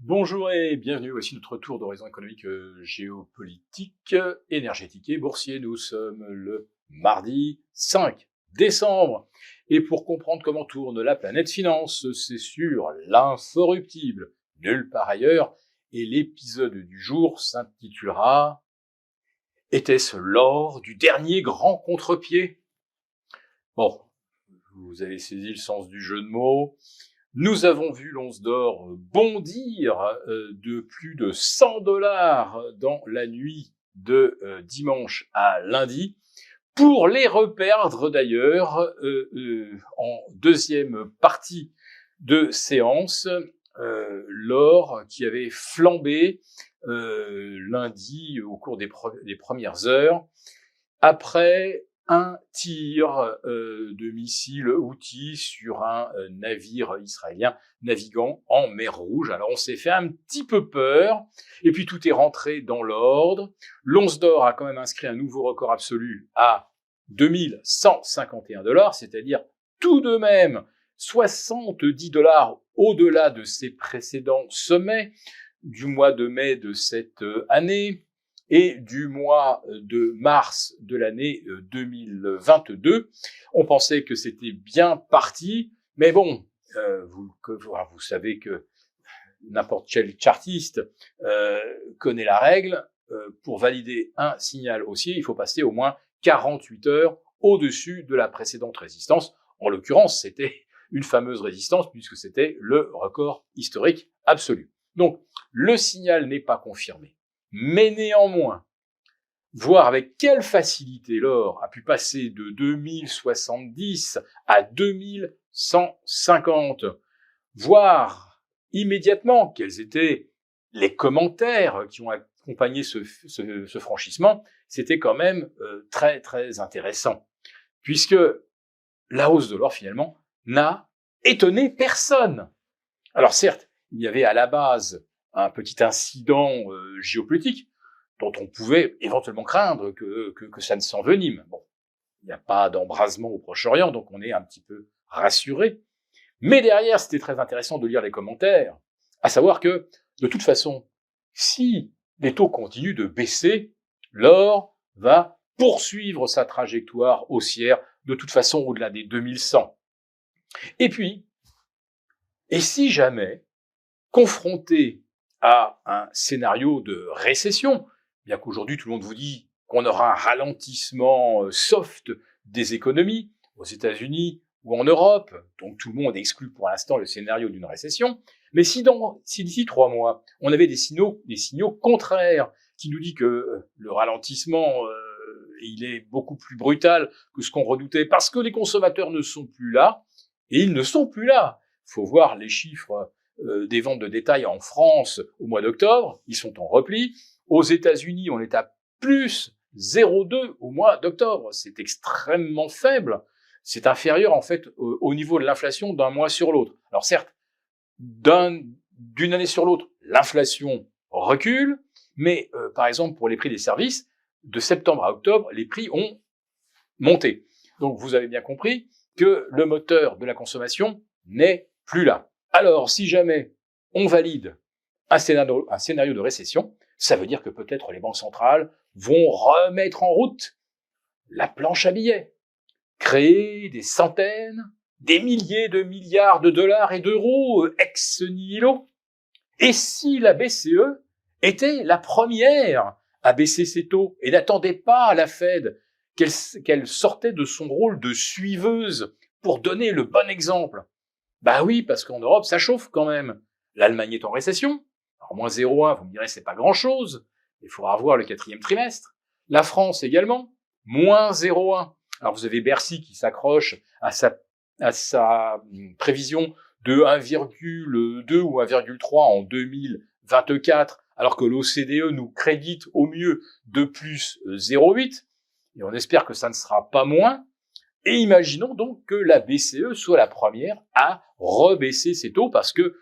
Bonjour et bienvenue, voici notre tour d'horizon économique, géopolitique, énergétique et boursier. Nous sommes le mardi 5 décembre. Et pour comprendre comment tourne la planète finance, c'est sur l'inforruptible, nulle part ailleurs. Et l'épisode du jour s'intitulera « Était-ce l'or du dernier grand contre-pied ?» Bon, vous avez saisi le sens du jeu de mots. Nous avons vu l'once d'or bondir de plus de 100 $ dans la nuit de dimanche à lundi, pour les reperdre d'ailleurs en deuxième partie de séance. L'or qui avait flambé lundi au cours des premières heures, après un tir de missile Houthi sur un navire israélien naviguant en mer Rouge. Alors on s'est fait un petit peu peur, et puis tout est rentré dans l'ordre. L'once d'or a quand même inscrit un nouveau record absolu à 2151 $, c'est-à-dire tout de même 70 $ au-delà de ses précédents sommets du mois de mai de cette année et du mois de mars de l'année 2022. On pensait que c'était bien parti, mais bon, vous savez que n'importe quel chartiste connaît la règle. Pour valider un signal haussier, il faut passer au moins 48 heures au-dessus de la précédente résistance. En l'occurrence, c'était une fameuse résistance puisque c'était le record historique absolu. Donc, le signal n'est pas confirmé. Mais néanmoins, voir avec quelle facilité l'or a pu passer de 2070 à 2150, voir immédiatement quels étaient les commentaires qui ont accompagné ce franchissement, c'était quand même très très intéressant, puisque la hausse de l'or finalement n'a étonné personne. Alors certes, il y avait à la base un petit incident géopolitique dont on pouvait éventuellement craindre que ça ne s'envenime. Bon, il n'y a pas d'embrasement au Proche-Orient, donc on est un petit peu rassuré. Mais derrière, c'était très intéressant de lire les commentaires, à savoir que, de toute façon, si les taux continuent de baisser, l'or va poursuivre sa trajectoire haussière, de toute façon au-delà des 2100. Et puis, et si jamais, confronté à un scénario de récession, bien qu'aujourd'hui tout le monde vous dit qu'on aura un ralentissement soft des économies aux États-Unis ou en Europe, donc tout le monde exclut pour l'instant le scénario d'une récession, mais si d'ici 3 mois, on avait des signaux contraires qui nous disent que le ralentissement il est beaucoup plus brutal que ce qu'on redoutait parce que les consommateurs ne sont plus là, et ils ne sont plus là. Il faut voir les chiffres des ventes de détail en France au mois d'octobre, ils sont en repli. Aux États-Unis, on est à plus 0,2 au mois d'octobre. C'est extrêmement faible. C'est inférieur en fait au niveau de l'inflation d'un mois sur l'autre. Alors certes, d'une année sur l'autre, l'inflation recule, mais par exemple pour les prix des services, de septembre à octobre, les prix ont monté. Donc vous avez bien compris que le moteur de la consommation n'est plus là. Alors, si jamais on valide un scénario de récession, ça veut dire que peut-être les banques centrales vont remettre en route la planche à billets, créer des centaines, des milliers de milliards de dollars et d'euros ex nihilo. Et si la BCE était la première à baisser ses taux et n'attendait pas à la Fed qu'elle sortait de son rôle de suiveuse pour donner le bon exemple? Bah oui, parce qu'en Europe, ça chauffe quand même. L'Allemagne est en récession. Alors, moins 0,1, vous me direz, c'est pas grand-chose. Il faudra voir le 4e trimestre. La France également, moins 0,1. Alors, vous avez Bercy qui s'accroche à sa prévision de 1,2 ou 1,3 en 2024, alors que l'OCDE nous crédite au mieux de plus 0,8. Et on espère que ça ne sera pas moins. Et imaginons donc que la BCE soit la première à rebaisser ses taux, parce que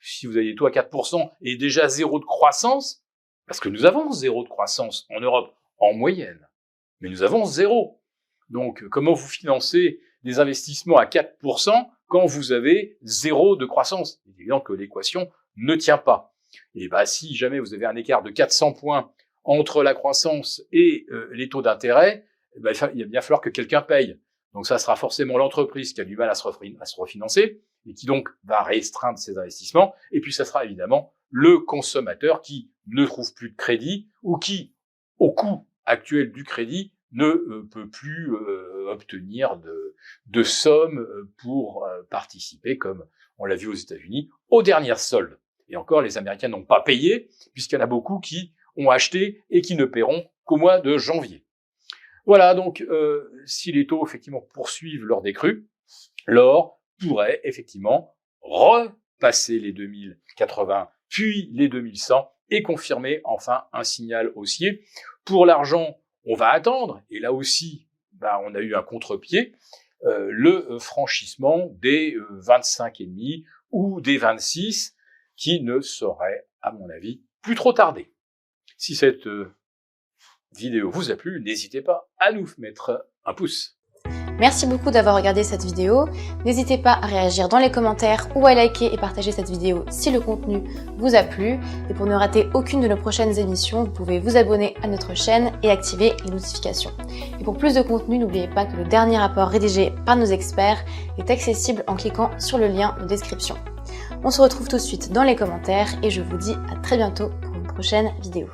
si vous avez des taux à 4% et déjà 0 de croissance, parce que nous avons 0 de croissance en Europe en moyenne, mais nous avons 0. Donc comment vous financez des investissements à 4% quand vous avez 0 de croissance? Il est évident que l'équation ne tient pas. Et bah, si jamais vous avez un écart de 400 points entre la croissance et les taux d'intérêt, bah, il va bien falloir que quelqu'un paye. Donc ça sera forcément l'entreprise qui a du mal à se refinancer et qui donc va restreindre ses investissements. Et puis ça sera évidemment le consommateur qui ne trouve plus de crédit ou qui, au coût actuel du crédit, ne peut plus obtenir de sommes pour participer, comme on l'a vu aux États-Unis, aux dernières soldes. Et encore, les Américains n'ont pas payé, puisqu'il y en a beaucoup qui ont acheté et qui ne paieront qu'au mois de janvier. Voilà, donc si les taux effectivement poursuivent leur décrue, l'or pourrait effectivement repasser les 2080, puis les 2100 et confirmer enfin un signal haussier. Pour l'argent, on va attendre, et là aussi, on a eu un contre-pied, le franchissement des 25,5 ou des 26, qui ne saurait, à mon avis, plus trop tarder. Si cette vidéo vous a plu, n'hésitez pas à nous mettre un pouce. Merci beaucoup d'avoir regardé cette vidéo. N'hésitez pas à réagir dans les commentaires ou à liker et partager cette vidéo si le contenu vous a plu. Et pour ne rater aucune de nos prochaines émissions, vous pouvez vous abonner à notre chaîne et activer les notifications. Et pour plus de contenu, n'oubliez pas que le dernier rapport rédigé par nos experts est accessible en cliquant sur le lien de description. On se retrouve tout de suite dans les commentaires et je vous dis à très bientôt pour une prochaine vidéo.